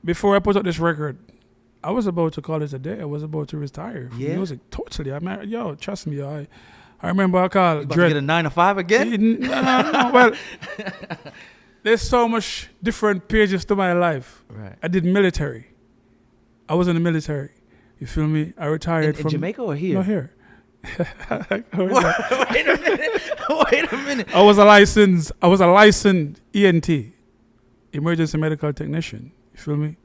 before I put out this record, I was about to call it a day. I was about to retire from music. Totally. Trust me, I remember I called you about to get a 9 to 5 again? No. Well, there's so much different pages to my life. Right. I did military. I was in the military. You feel me? I retired from... In Jamaica or here? No, here. Wait a minute. I was a licensed ENT, emergency medical technician. You feel me?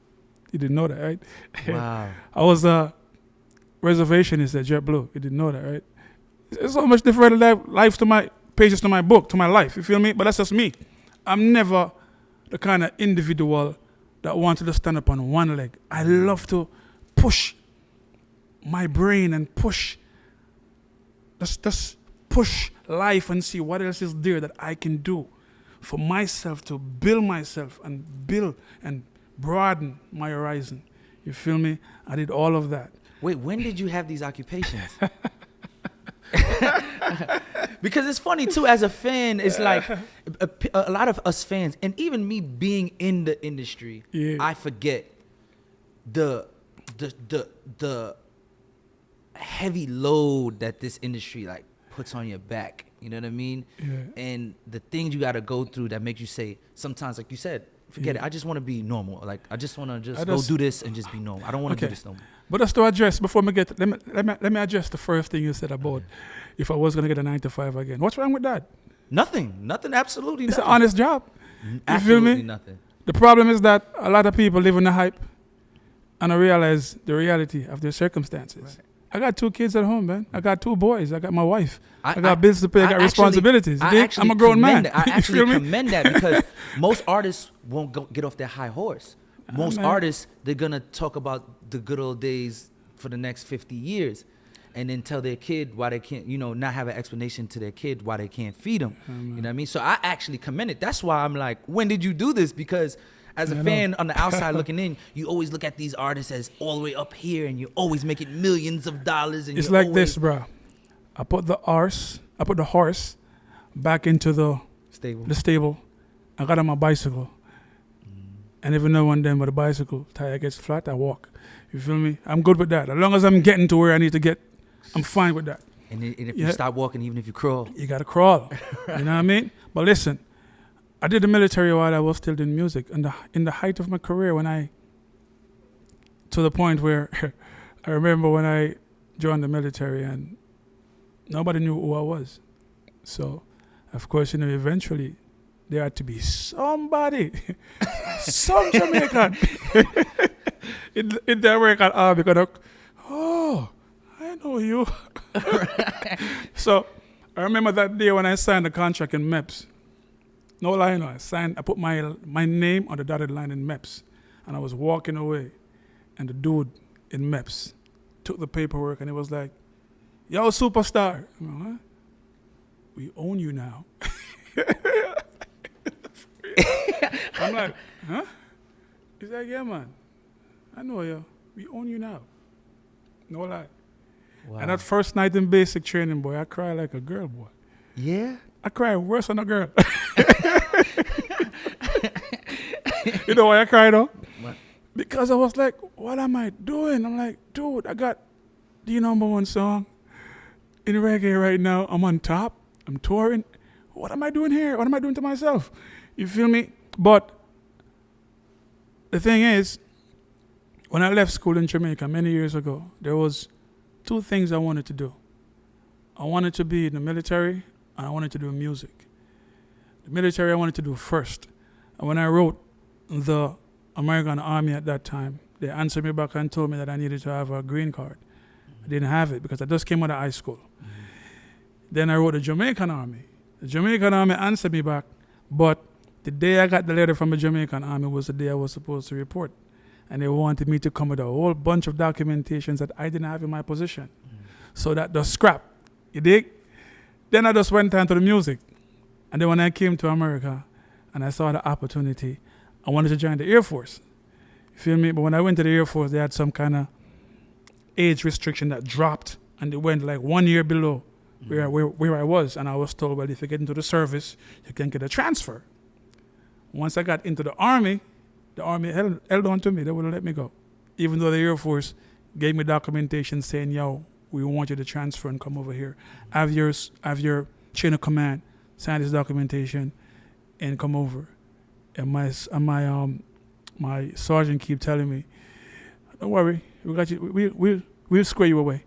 You didn't know that, right? Wow. I was a reservationist at JetBlue. You didn't know that, right? There's so much different life to my pages to my book, to my life. You feel me? But that's just me. I'm never the kind of individual that wanted to stand up on one leg. I love to push my brain and push life and see what else is there that I can do for myself to build myself and broaden my horizon. You feel me? I did all of that. Wait, when did you have these occupations? Because it's funny too, as a fan, it's like a lot of us fans, and even me being in the industry, I forget the heavy load that this industry like puts on your back. You know what I mean? Yeah. And the things you got to go through that make you say sometimes, like you said, forget it. I just want to be normal. Like I just want to go do this and just be normal. I don't want to do this no more. But just to address before we get, let me address the first thing you said about if I was gonna get a 9 to 5 again. What's wrong with that? Nothing. Absolutely nothing. It's an honest job. Absolutely You feel me? Nothing. The problem is that a lot of people live in the hype and don't realize the reality of their circumstances. Right. I got 2 kids at home, man. I got 2 boys. I got my wife. I got bills to pay. I got responsibilities. I'm a grown man. I actually commend that because most artists won't get off their high horse. Most artists, they're going to talk about the good old days for the next 50 years and then tell their kid why they can't, not have an explanation to their kid why they can't feed them. You know what I mean? So I actually commend it. That's why I'm like, when did you do this? Because as a fan on the outside looking in, you always look at these artists as all the way up here and you're always making millions of dollars. And it's like this, bro. I put the horse back into the stable. I got on my bicycle. And even though one day when the bicycle tire gets flat, I walk. You feel me? I'm good with that. As long as I'm getting to where I need to get, I'm fine with that. And if you stop walking, even if you crawl. You got to crawl. You know what I mean? But listen, I did the military while I was still doing music. And in the height of my career, to the point where I remember when I joined the military and nobody knew who I was. So, of course, eventually there had to be somebody, some Jamaican in the American army. Because I know you. So I remember that day when I signed the contract in MEPS. No lie, I put my name on the dotted line in MEPS. And I was walking away. And the dude in MEPS took the paperwork and it was like, yo, superstar. I'm like, huh? We own you now. I'm like, huh? He's like, yeah, man. I know you. We own you now. No lie. Wow. And that first night in basic training, boy, I cried like a girl, boy. Yeah? I cried worse than a girl. You know why I cried, though? What? Because I was like, what am I doing? I'm like, dude, I got the #1 song in reggae right now. I'm on top. I'm touring. What am I doing here? What am I doing to myself? You feel me? But the thing is, when I left school in Jamaica many years ago, there was 2 things I wanted to do. I wanted to be in the military, and I wanted to do music. The military I wanted to do first. And when I wrote the American Army at that time, they answered me back and told me that I needed to have a green card. I didn't have it because I just came out of high school. Then I wrote the Jamaican Army. The Jamaican Army answered me back, but the day I got the letter from the Jamaican Army was the day I was supposed to report. And they wanted me to come with a whole bunch of documentations that I didn't have in my position. So that the scrap, you dig? Then I just went on to the music. And then when I came to America and I saw the opportunity, I wanted to join the Air Force. You feel me? But when I went to the Air Force, they had some kind of age restriction that dropped and they went like 1 year below where I was. And I was told, well, if you get into the service, you can get a transfer. Once I got into the Army, the Army held on to me. They wouldn't let me go. Even though the Air Force gave me documentation saying, yo, we want you to transfer and come over here. Have your chain of command, sign this documentation, and come over. And my sergeant keep telling me, don't worry, we got you. We'll square you away.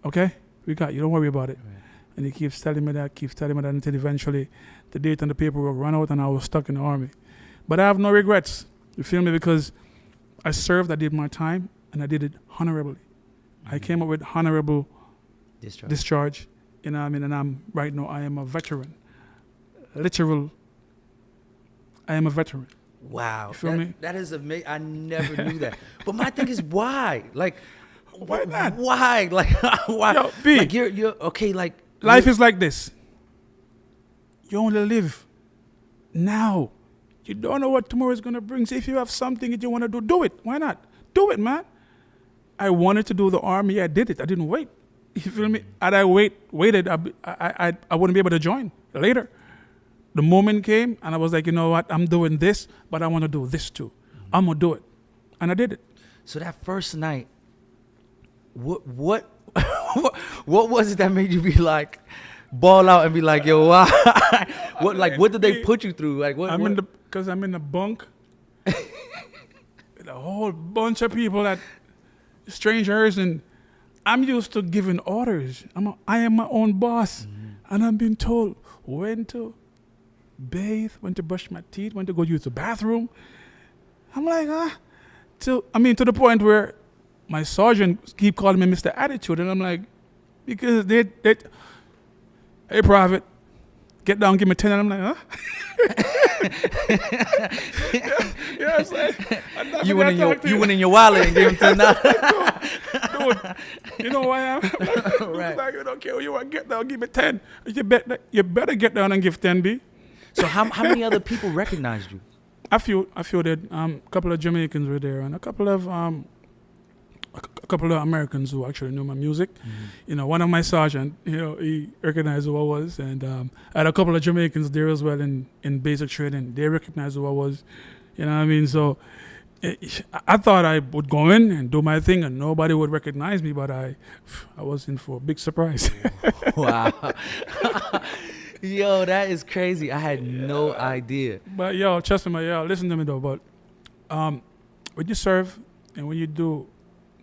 Okay? We got you. Don't worry about it. Right. And he keeps telling me that until eventually the date on the paperwork run out and I was stuck in the Army. But I have no regrets. You feel me? Because I served, I did my time, and I did it honorably. Mm-hmm. I came up with honorable discharge. You know what I mean? And I am a veteran. Literal, I am a veteran. Wow. You feel me? That is amazing. I never knew that. But my thing is why? Like, why not? Why? Like, why? Yo, B, like you're okay, like. Life is like this. You only live now. You don't know what tomorrow is going to bring. So if you have something that you want to do it. Why not? Do it, man. I wanted to do the Army. I did it. I didn't wait. You feel me? Had I waited, I wouldn't be able to join later. The moment came, and I was like, you know what? I'm doing this, but I want to do this too. I'm going to do it. And I did it. So that first night, what was it that made you be like, ball out and be like, yo, why? What did they put you through? Like, what? Because I'm in the bunk with a whole bunch of people that strangers, and I'm used to giving orders. I am my own boss, and I'm being told when to bathe, when to brush my teeth, when to go use the bathroom. I'm like, to the point where my sergeant keep calling me Mr. Attitude, and I'm like, because they hey, Private, get down, give me 10, and I'm like, huh? yeah, it's like, you went in your wallet and gave him 10. Dude, you know who I am? Right. Like, you don't care who you want, get down, give me 10. You better get down and give 10, B. So how many other people recognized you? I feel that a couple of Jamaicans were there, and a couple of Americans who actually knew my music. Mm-hmm. You know, one of my sergeant, he recognized who I was, and I had a couple of Jamaicans there as well in basic training. They recognized who I was. You know what I mean? So I thought I would go in and do my thing, and nobody would recognize me, but I was in for a big surprise. Wow. Yo, that is crazy. I had no idea. But trust me, listen to me though. But when you serve and when you do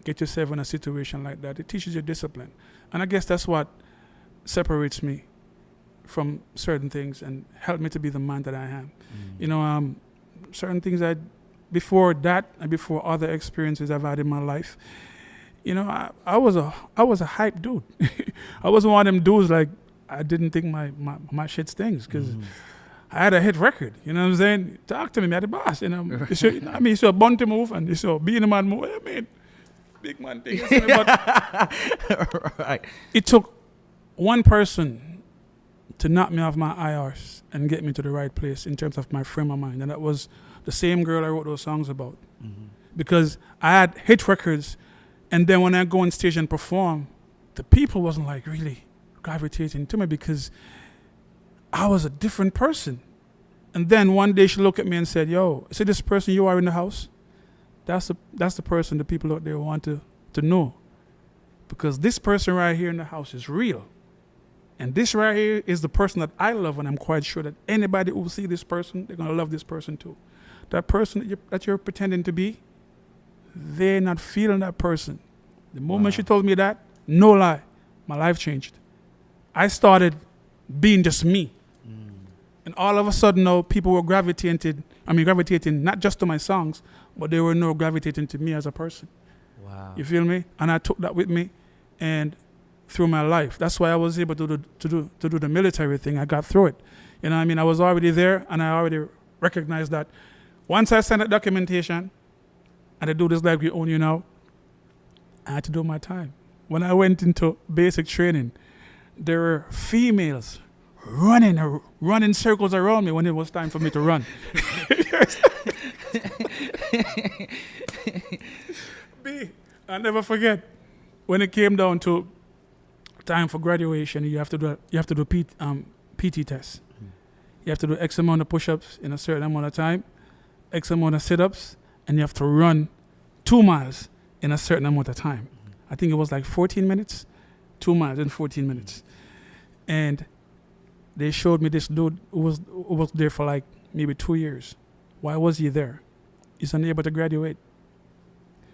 get yourself in a situation like that, it teaches you discipline. And I guess that's what separates me from certain things and helped me to be the man that I am. Certain things before that and before other experiences I've had in my life, I was a hype dude. I wasn't one of them dudes like I didn't think my shit stings because I had a hit record. You know what I'm saying? Talk to me, I'm the boss. You saw a bunty move and you saw being a man move. I mean, big man thing. But right. It took one person to knock me off my IRs and get me to the right place in terms of my frame of mind. And that was the same girl I wrote those songs about. Mm-hmm. Because I had hit records, and then when I go on stage and perform, the people wasn't like really gravitating to me because I was a different person. And then one day she looked at me and said, yo, see this person you are in the house? That's the person the people out there want to know. Because this person right here in the house is real. And this right here is the person that I love, and I'm quite sure that anybody who will see this person, they're going to love this person too. That person that you're pretending to be, they're not feeling that person. The moment she told me that, no lie, my life changed. I started being just me. And all of a sudden now people were gravitating not just to my songs, but they were now gravitating to me as a person. Wow. You feel me? And I took that with me and through my life. That's why I was able to do the military thing. I got through it. You know what I mean? I was already there, and I already recognized that once I sent that documentation and I do this like we own you now, I had to do my time. When I went into basic training, there were females running circles around me when it was time for me to run. I'll never forget when it came down to time for graduation. You have to do PT tests. You have to do X amount of push-ups in a certain amount of time, X amount of sit-ups, and you have to run 2 miles in a certain amount of time. I think it was like 14 minutes, 2 miles in 14 minutes. And they showed me this dude who was there for like maybe 2 years. Why was he there? He's unable to graduate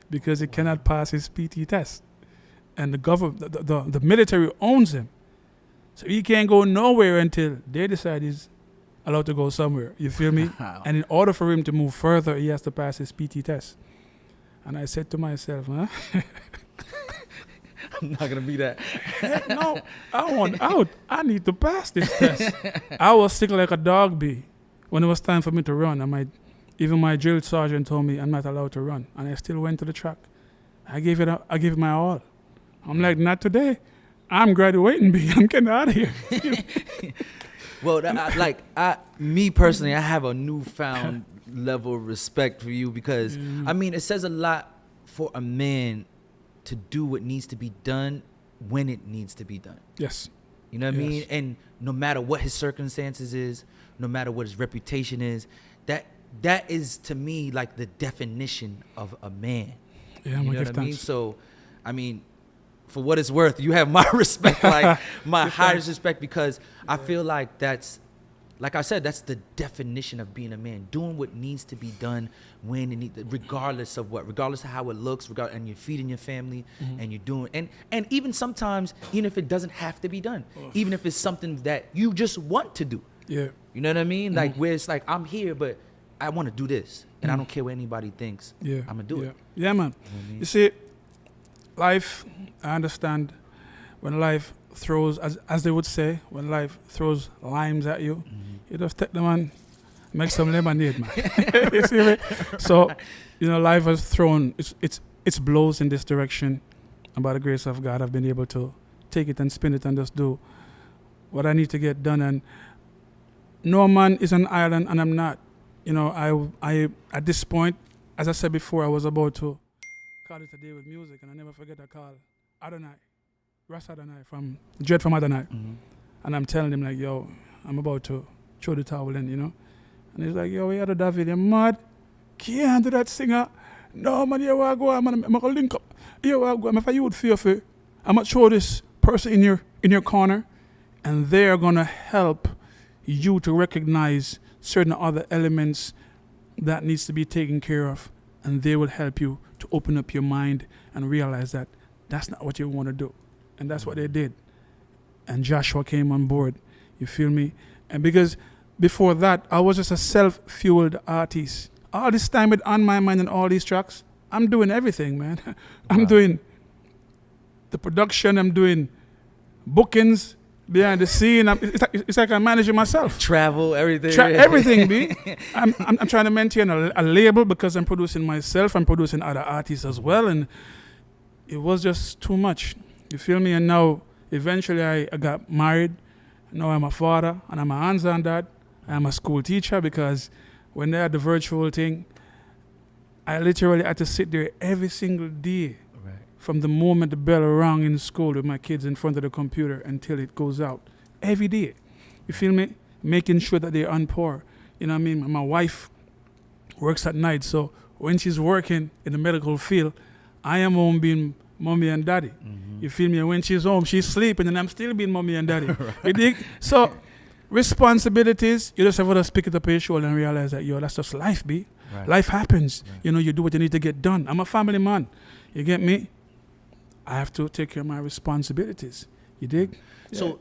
because he cannot pass his PT test. And the government, the military owns him. So he can't go nowhere until they decide he's allowed to go somewhere. You feel me? Wow. And in order for him to move further, he has to pass his PT test. And I said to myself, huh? I'm not gonna be that. Heck no, I want out. I need to pass this test. I was sick like a dog bee when it was time for me to run. And even my drill sergeant told me I'm not allowed to run. And I still went to the track. I gave it my all. I'm like, not today. I'm graduating, B. I'm getting out of here. Well, me personally, I have a newfound level of respect for you because, I mean, it says a lot for a man to do what needs to be done when it needs to be done. Yes. You know what I mean? And no matter what his circumstances is, no matter what his reputation is, that is to me like the definition of a man. Yeah, you know what I mean? So, I mean, for what it's worth, you have my respect, like my highest respect, because I feel like that's, like I said, that's the definition of being a man, doing what needs to be done when it needs, regardless of how it looks, and you're feeding your family, and you're doing, and even sometimes, even if it doesn't have to be done, even if it's something that you just want to do. Yeah. You know what I mean? Like where it's like, I'm here, but I want to do this, and I don't care what anybody thinks. Yeah. I'm gonna do it. Yeah, man. You know what I mean? You see, life, I understand when life throws, as they would say, when life throws limes at you, you just take them and make some lemonade, man. You see me? So, life has thrown its blows in this direction. And by the grace of God, I've been able to take it and spin it and just do what I need to get done. And no man is an island, and I'm not. I at this point, as I said before, I was about to call it a day with music, and I never forget I call Adonai, Ras Adonai from Dread from Adonai. And I'm telling him like, yo, I'm about to throw the towel in, And he's like, yo, we had a David, you're mad? Can't do that singer. No, man, you want to go, man, I'm going to link up. You want to go, if you would feel for, I'm going to throw this person in your corner, and they're going to help you to recognize certain other elements that needs to be taken care of, and they will help you to open up your mind and realize that that's not what you want to do. And that's what they did. And Joshua came on board. You feel me? And because before that, I was just a self-fueled artist. All this time with On My Mind and all these tracks, I'm doing everything, man. I'm doing the production, I'm doing bookings, behind the scene. It's like I'm managing myself. Travel, everything. Everything, B. I'm trying to maintain a label because I'm producing myself. I'm producing other artists as well. And it was just too much. You feel me? And now, eventually, I got married. Now I'm a father, and I'm a hands-on dad. I'm a school teacher because when they had the virtual thing, I literally had to sit there every single day. From the moment the bell rang in school with my kids in front of the computer until it goes out. Every day. You feel me? Making sure that they're on par. You know what I mean? My wife works at night, so when she's working in the medical field, I am home being mommy and daddy. You feel me? And when she's home, she's sleeping, and I'm still being mommy and daddy. You dig? So, responsibilities, you just have to pick it up on your shoulder and realize that, that's just life, B. Right. Life happens. Right. You do what you need to get done. I'm a family man. You get me? I have to take care of my responsibilities. You dig? So